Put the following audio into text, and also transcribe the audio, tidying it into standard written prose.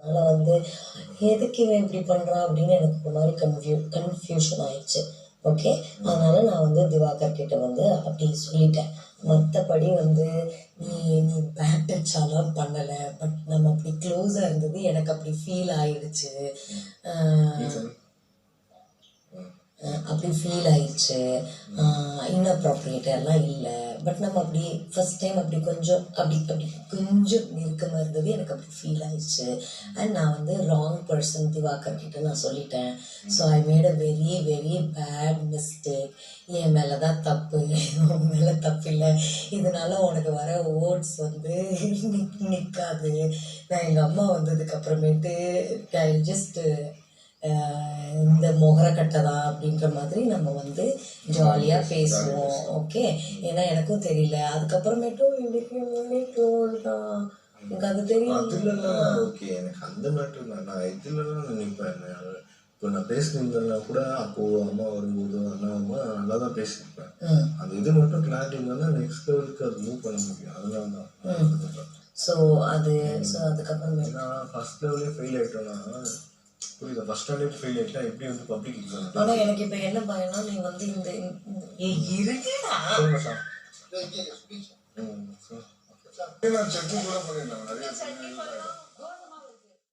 அதனால் வந்து எதுக்கு இவன் இப்படி பண்ணுறான் அப்படின்னு எனக்கு ஒரு மாதிரி கன்ஃபியூஷன் ஆயிடுச்சு. ஓகே, அதனால் நான் வந்து திவாகர் கிட்ட வந்து அப்படி சொல்லிட்டேன். மற்றபடி வந்து நீ நீ பேட் டச்சாலாம் பண்ணலை, பட் நம்ம அப்படி க்ளோஸாக இருந்தது எனக்கு அப்படி ஃபீல் ஆயிடுச்சு. அப்படி ஃபீல் ஆயிடுச்சு. இன்அப்ராப்ரியேட்டெல்லாம் இல்லை, பட் நம்ம அப்படி ஃபஸ்ட் டைம் அப்படி கொஞ்சம் கொஞ்சம் நெருக்கமாக இருந்தது எனக்கு அப்படி ஃபீல் ஆயிடுச்சு. அண்ட் நான் வந்து ராங் பர்சன் திவாகர் கிட்ட நான் சொல்லிட்டேன். So I made a very very bad mistake. என் மேலே தான் தப்பு, உன் மேலே தப்பு இல்லை. இதனால உனக்கு வர ஓட்ஸ் வந்து நிற்காது. நான் எங்கள் அம்மா வந்ததுக்கு அப்புறமேட்டு ஐ ஜஸ்ட் இந்த மொகரக்கட்டை தான் அப்படின்ற மாதிரி நம்ம வந்து ஜாலியாக பேசுவோம். ஓகே, ஏன்னா எனக்கும் தெரியல. அதுக்கப்புறமேட்டும் எனக்கு அது தெரியும். ஓகே, எனக்கு அந்த மேட்டர் நான் இதுலலாம் நினைப்பேன். இப்போ நான் பேசினீங்கன்னா கூட அப்போது அம்மா வரும்போது அம்மா நல்லா தான் பேசியிருப்பேன். அந்த இது மட்டும் கிளாரிட்டி இருந்தால் நெக்ஸ்ட் லெவலுக்கு அது மூவ் பண்ண முடியும். அதனால தான் அதுக்கப்புறம் நான் ஃபர்ஸ்ட் லெவலே ஃபெயில் ஆகிட்டோன்னா புரியுது. ஃபர்ஸ்ட் ஸ்டாண்டர்ட் ஃபெயில் ஆகிட்டா எப்படி வந்து பப்ளிக் எக்ஸாம். ஆனால் எனக்கு இப்போ என்ன பயம்னா, நீ வந்து இந்த செட்டிங் கூட பண்ணிடலாம் நிறைய.